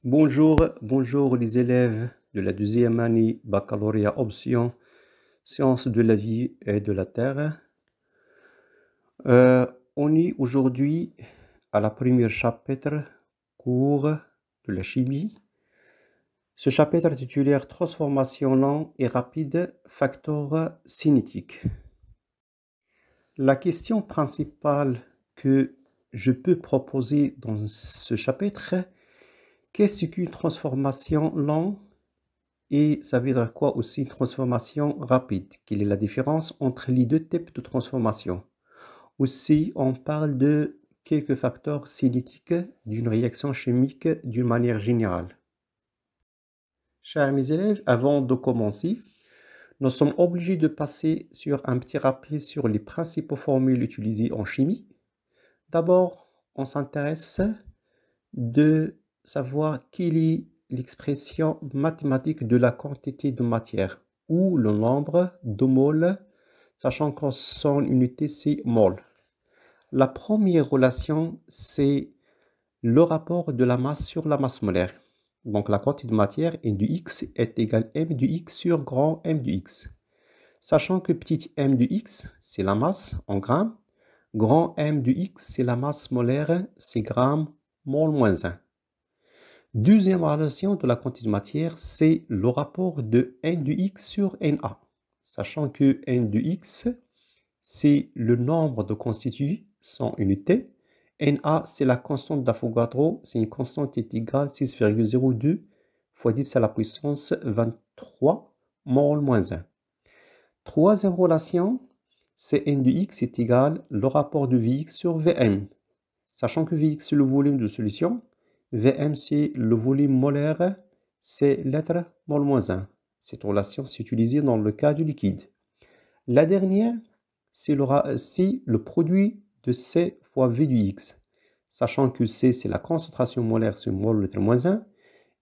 Bonjour les élèves de la deuxième année baccalauréat option sciences de la vie et de la terre. On est aujourd'hui à la première chapitre cours de la chimie. Ce chapitre est titulaire transformation lente et rapide, facteurs cinétiques. La question principale que je peux proposer dans ce chapitre, qu'est-ce qu'une transformation lente et ça veut dire quoi aussi une transformation rapide? Quelle est la différence entre les deux types de transformation? Aussi, on parle de quelques facteurs cinétiques d'une réaction chimique d'une manière générale. Chers mes élèves, avant de commencer, nous sommes obligés de passer sur un petit rappel sur les principaux formules utilisées en chimie. D'abord, on s'intéresse de savoir quelle est l'expression mathématique de la quantité de matière ou le nombre de moles, sachant que son unité c'est mol. La première relation, c'est le rapport de la masse sur la masse molaire. Donc la quantité de matière n du x est égale m du x sur grand M du x. Sachant que petit m du x, c'est la masse en grammes, grand M du x, c'est la masse molaire, c'est grammes mol moins 1. Deuxième relation de la quantité de matière, c'est le rapport de n du x sur Na. Sachant que n du x, c'est le nombre de constitués sans unité. Na, c'est la constante d'Avogadro, c'est une constante qui est égale à 6,02 fois 10 à la puissance 23 mol moins 1. Troisième relation, c'est n de x est égal au rapport de Vx sur Vm. Sachant que Vx, c'est le volume de solution, Vm, c'est le volume molaire, c'est lettre mol moins 1. Cette relation s'est utilisée dans le cas du liquide. La dernière, c'est le produit de C fois V du X. Sachant que C, c'est la concentration molaire sur mol lettre moins 1.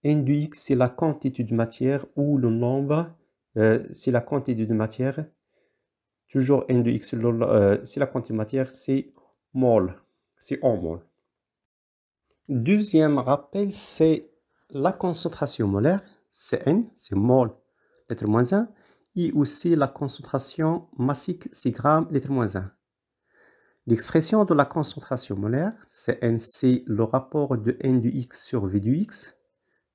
N du X, c'est la quantité de matière ou le nombre, c'est la quantité de matière. Toujours N de X, c'est la quantité de matière, c'est mol. C'est en mol. Deuxième rappel, c'est la concentration molaire, c'est N, c'est mol, lettre moins 1, et aussi la concentration massique, c'est gramme, lettre moins 1. L'expression de la concentration molaire, c'est N, c'est le rapport de N du X sur V du X.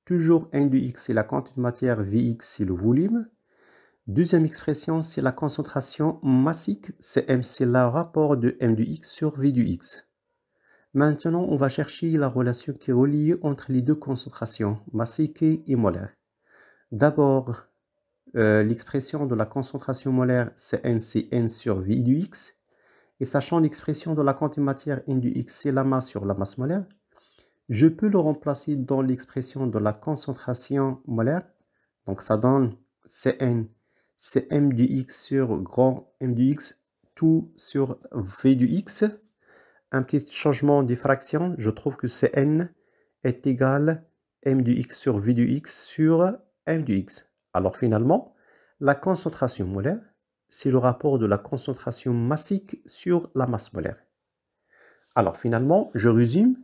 Toujours N du X, c'est la quantité de matière, Vx, c'est le volume. Deuxième expression, c'est la concentration massique, c'est M, c'est le rapport de M du X sur V du X. Maintenant, on va chercher la relation qui est reliée entre les deux concentrations, massique et molaire. D'abord, l'expression de la concentration molaire, c'est N sur V du X. Et sachant l'expression de la quantité de matière N du X, c'est la masse sur la masse molaire, je peux le remplacer dans l'expression de la concentration molaire. Donc, ça donne Cn, c'est M du X sur grand M du X, tout sur V du X. Un petit changement de fraction, je trouve que Cn est égal à m du x sur v du x sur m du x. Alors finalement, la concentration molaire, c'est le rapport de la concentration massique sur la masse molaire. Alors finalement, je résume,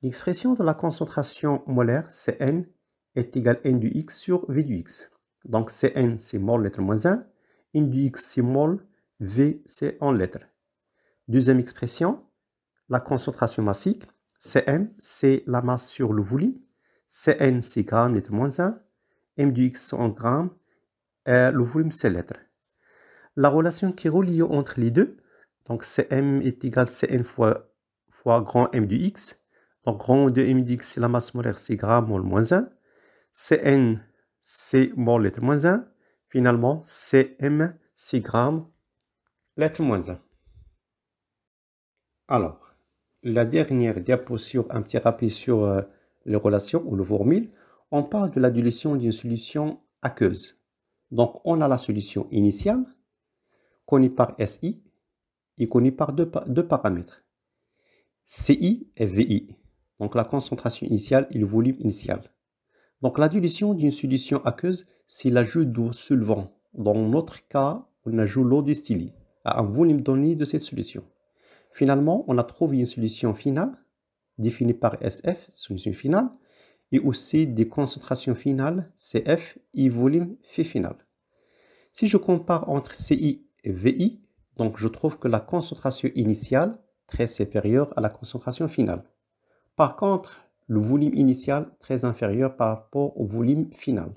l'expression de la concentration molaire, Cn, est égal à n du x sur v du x. Donc Cn, c'est mol lettre moins 1, n du x, c'est mol, v, c'est en lettres. Deuxième expression, la concentration massique, Cm, c'est la masse sur le volume. Cn, c'est gramme, lettre moins 1. M du x en grammes. Le volume, c'est lettre. La relation qui est reliée entre les deux, donc Cm est égal à Cn fois grand M du x. Donc grand de M du x, c'est la masse molaire, c'est gramme, mol moins 1. Cn, c'est mol, lettre moins 1. Finalement, Cm, c'est gramme, lettre moins 1. Alors, la dernière diapo sur un petit rappel sur les relations ou le formule, on parle de la dilution d'une solution aqueuse. Donc, on a la solution initiale, connue par SI, et connue par deux paramètres, CI et VI. Donc, la concentration initiale et le volume initial. Donc, la dilution d'une solution aqueuse, c'est l'ajout d'eau solvant. Dans notre cas, on ajoute l'eau distillée à un volume donné de cette solution. Finalement, on a trouvé une solution finale, définie par SF, solution finale, et aussi des concentrations finales CF et volume phi final. Si je compare entre CI et VI, donc je trouve que la concentration initiale est très supérieure à la concentration finale. Par contre, le volume initial est très inférieur par rapport au volume final.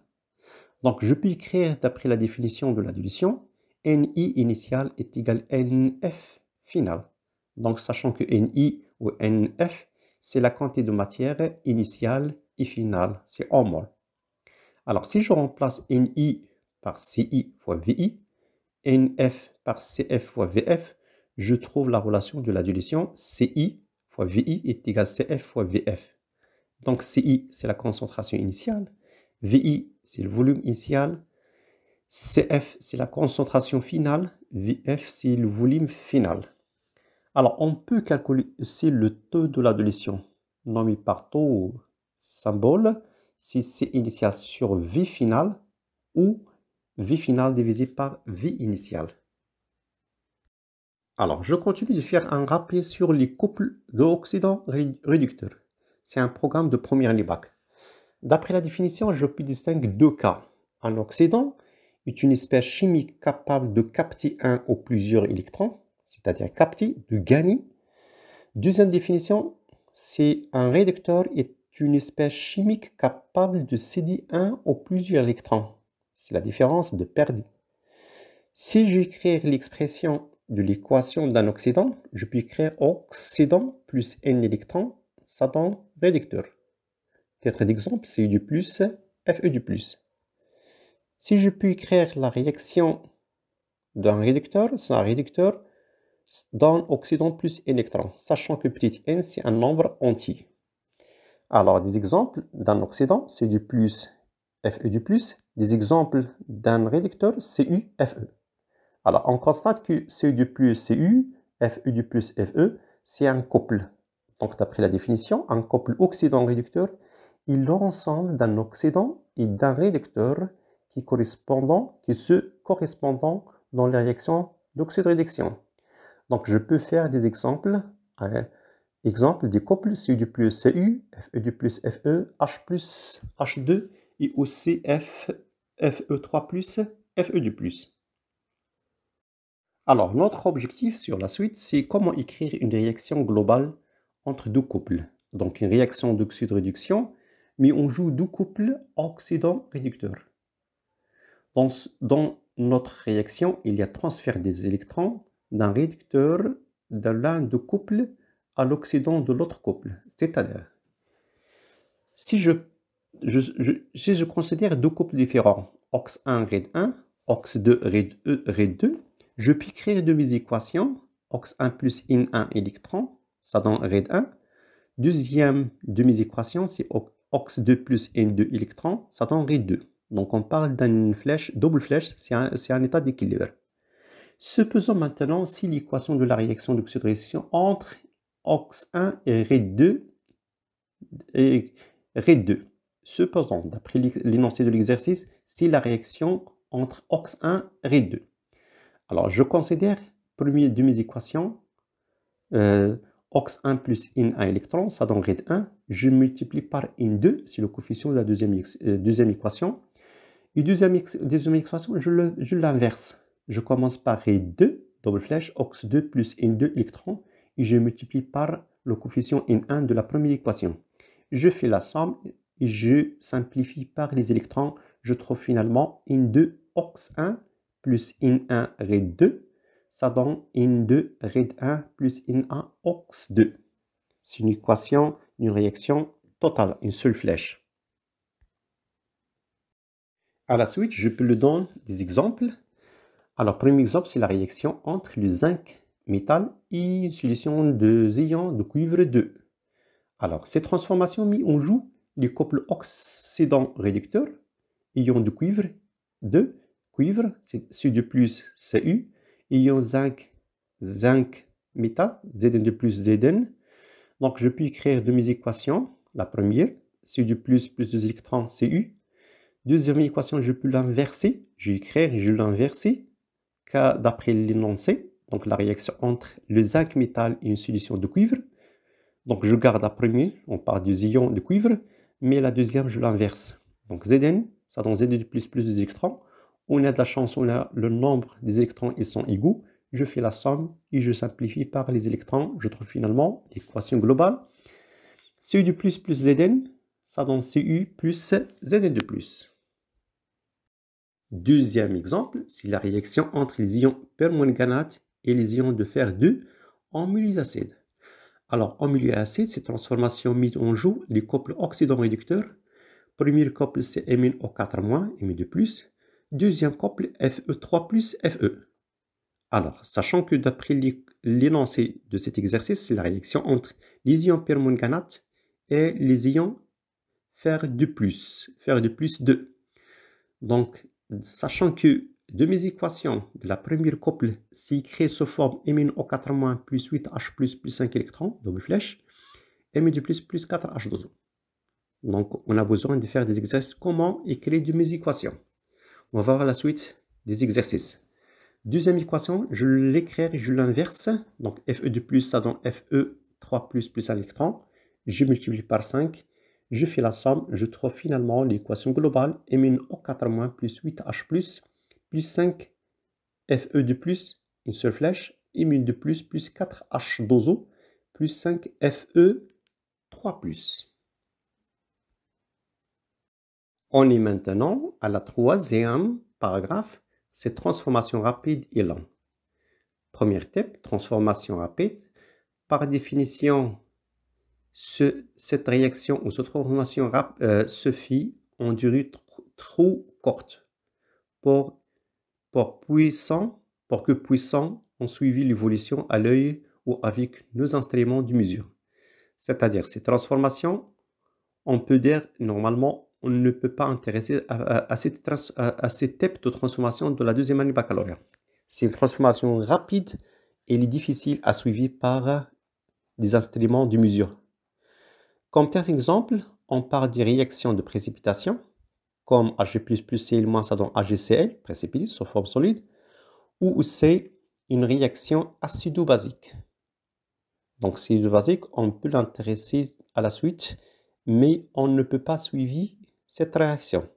Donc je peux écrire d'après la définition de la dilution, NI initial est égal à NF final. Donc sachant que NI ou NF, c'est la quantité de matière initiale et finale, c'est en mol. Alors si je remplace NI par CI fois VI, NF par CF fois VF, je trouve la relation de la dilution CI fois VI est égal à CF fois VF. Donc CI, c'est la concentration initiale, VI, c'est le volume initial, CF, c'est la concentration finale, VF, c'est le volume final. Alors, on peut calculer aussi le taux de la dilution, nommé par taux symbole, si c'est initial sur V final ou V final divisé par V initial. Alors, je continue de faire un rappel sur les couples d'oxydants réducteurs. C'est un programme de première année bac. D'après la définition, je peux distinguer deux cas. Un oxydant est une espèce chimique capable de capter un ou plusieurs électrons, c'est-à-dire capter, de gagner. Deuxième définition, c'est un réducteur est une espèce chimique capable de céder un ou plusieurs électrons. C'est la différence de perdre. Si j'écris l'expression de l'équation d'un oxydant, je peux écrire oxydant plus n électrons, ça donne réducteur. Titre d'exemple, CU du plus, FE du plus. Si je peux écrire la réaction d'un réducteur, c'est un réducteur donne oxydant plus électron, sachant que petit n, c'est un nombre entier. Alors, des exemples d'un oxydant, c'est du plus, FE du plus. Des exemples d'un réducteur, CU, FE. Alors, on constate que CU du plus, CU, FE du plus, FE, c'est un couple. Donc, d'après la définition, un couple oxydant-réducteur est l'ensemble d'un oxydant et d'un réducteur qui se correspondent dans les réactions d'oxyde-réduction. Donc, je peux faire des exemples. Exemple des couples CU du plus CU, FE du plus FE, H plus H2 et aussi FE3 plus FE du plus. Alors, notre objectif sur la suite, c'est comment écrire une réaction globale entre deux couples. Donc, une réaction d'oxyde-réduction, mais on joue deux couples oxydant-réducteur. Dans notre réaction, il y a transfert des électrons d'un réducteur de l'un des couples à l'oxydant de l'autre couple. C'est-à-dire, si je considère deux couples différents, OX1, RED1, OX2, RED2, je peux créer de mes équations, OX1 plus IN1 électron, ça donne RED1. Deuxième de mes équations, c'est OX2 plus N2 électron, ça donne RED2. Donc on parle d'une flèche, double flèche, c'est un état d'équilibre. Supposons maintenant si l'équation de la réaction d'oxydation entre OX1 et RED2. Supposons, d'après l'énoncé de l'exercice, si la réaction entre OX1 et RED2. Alors, je considère, premier de mes équations, OX1 plus IN1 électron, ça donne RED1. Je multiplie par IN2, c'est le coefficient de la deuxième équation. Et deuxième équation, je l'inverse. Je commence par RED2, double flèche, OX2 plus IN2 électron, et je multiplie par le coefficient IN1 de la première équation. Je fais la somme et je simplifie par les électrons. Je trouve finalement IN2 OX1 plus IN1 RED2. Ça donne IN2 RED1 plus IN1 OX2. C'est une équation, une réaction totale, une seule flèche. À la suite, je peux le donner des exemples. Alors, premier exemple, c'est la réaction entre le zinc métal et une solution de ions de cuivre 2. Alors, cette transformation met en jeu les couples oxydant-réducteur, ion de cuivre 2, cuivre, c'est Cu2 plus Cu, ion zinc, zinc métal, Zn2 plus Zn. Donc, je peux écrire de mes équations. La première, Cu2 plus 2 électrons, Cu. Deuxième équation, je peux l'inverser. Je l'inverser d'après l'énoncé. Donc, la réaction entre le zinc métal et une solution de cuivre. Donc, je garde la première, on parle des ions de cuivre. mais la deuxième, je l'inverse. Donc Zn, ça donne Zn plus des électrons. On a de la chance, on a le nombre des électrons, ils sont égaux. Je fais la somme et je simplifie par les électrons. Je trouve finalement l'équation globale. Cu du plus Zn, ça donne Cu plus Zn de plus. Deuxième exemple, c'est la réaction entre les ions permanganate et les ions de fer 2 en milieu acide. Alors, en milieu acide, cette transformation mise en jeu les couples oxydant-réducteurs. Premier couple, c'est MnO4-, Me2+. Deuxième couple, Fe3+, Fe. Alors, sachant que d'après l'énoncé de cet exercice, c'est la réaction entre les ions permanganate et les ions fer2+, fer2+, 2. Donc, sachant que de mes équations de la première couple, c'est écrit sous forme MnO4- plus 8H plus 5 électrons, double flèche, Me2 plus 4H2O. Donc, on a besoin de faire des exercices. Comment écrire de mes équations? On va voir la suite des exercices. Deuxième équation, je l'écris et je l'inverse. Donc, Fe2+, ça donne Fe3+, plus 1 électron. Je multiplie par 5. Je fais la somme. Je trouve finalement l'équation globale. MnO4- plus 8H plus 5 Fe2+, une seule flèche. Me2+, plus 4H2O, plus 5 Fe3+. On est maintenant à la troisième paragraphe, c'est transformation rapide et lente. Premier type, transformation rapide. Par définition, cette réaction ou cette transformation se fait en durée trop courte pour que puissants ont suivi l'évolution à l'œil ou avec nos instruments de mesure. C'est-à-dire, ces transformations, on peut dire, normalement, on ne peut pas intéresser à ces types de transformation de la deuxième année baccalauréat. C'est une transformation rapide et elle est difficile à suivre par des instruments de mesure. Comme tel exemple, on parle des réactions de précipitation, comme Ag++Cl- ça donne AgCl, précipité sous forme solide, ou c'est une réaction acido-basique. Donc, acido-basique, on peut l'intéresser à la suite, mais on ne peut pas suivre cette réaction.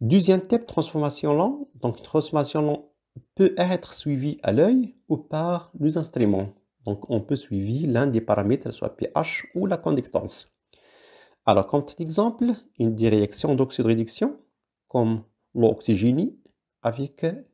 Deuxième type, transformation lente. Donc, transformation lente peut être suivie à l'œil ou par nos instruments. Donc, on peut suivre l'un des paramètres, soit pH ou la conductance. Alors, comme exemple, une des réactions d'oxydoréduction, comme l'oxygénie avec E-.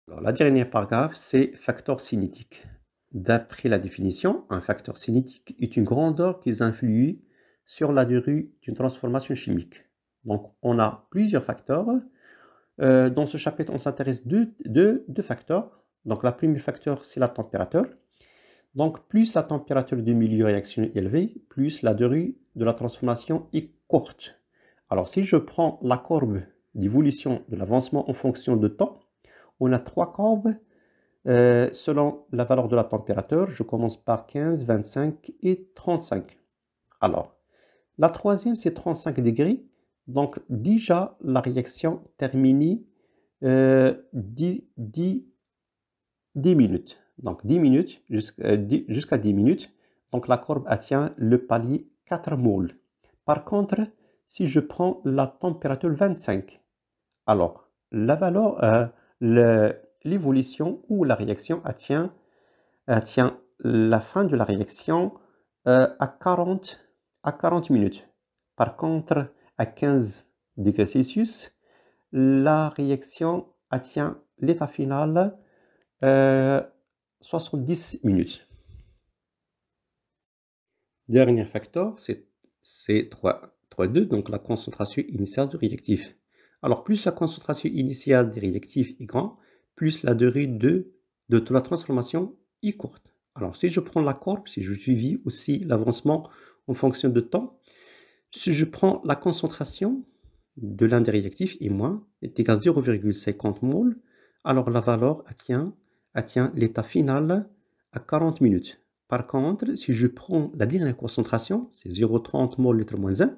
Alors, la dernière paragraphe, c'est facteur cinétique. D'après la définition, un facteur cinétique est une grandeur qui influe sur la durée d'une transformation chimique. Donc, on a plusieurs facteurs. Dans ce chapitre, on s'intéresse à deux facteurs. Donc, le premier facteur, c'est la température. Donc, plus la température du milieu réactionnel est élevée, plus la durée de la transformation est courte. Alors, si je prends la courbe d'évolution de l'avancement en fonction de temps, on a trois courbes selon la valeur de la température. Je commence par 15, 25 et 35. Alors, la troisième, c'est 35 degrés. Donc, déjà, la réaction termine 10 minutes. Donc, 10 minutes jusqu'à 10 minutes. Donc, la courbe atteint le palier 4 moles. Par contre, si je prends la température 25, alors, la valeur, l'évolution ou la réaction atteint la fin de la réaction à 40 minutes. Par contre, à 15 degrés Celsius, la réaction atteint l'état final 70 minutes. Dernier facteur, c'est 3,2, donc la concentration initiale du réactif. Alors, plus la concentration initiale des réactifs est grande, plus la durée de la transformation est courte. Alors, si je prends la courbe, si je suivis aussi l'avancement en fonction de temps, si je prends la concentration de l'un des réactifs est égal à 0,50 mol, alors la valeur atteint l'état final à 40 minutes. Par contre, si je prends la dernière concentration, c'est 0,30 mol litre moins 1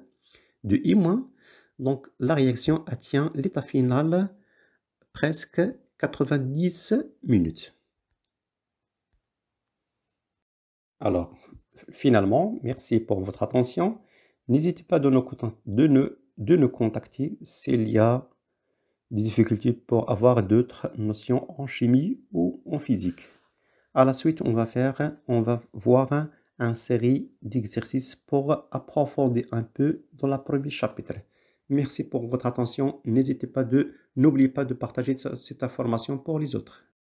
de I-, donc la réaction atteint l'état final presque 90 minutes. Alors, finalement, merci pour votre attention. N'hésitez pas de nous contacter s'il y a des difficultés pour avoir d'autres notions en chimie ou en physique. À la suite, on va voir une série d'exercices pour approfondir un peu dans le premier chapitre. Merci pour votre attention. N'oubliez pas de partager cette information pour les autres.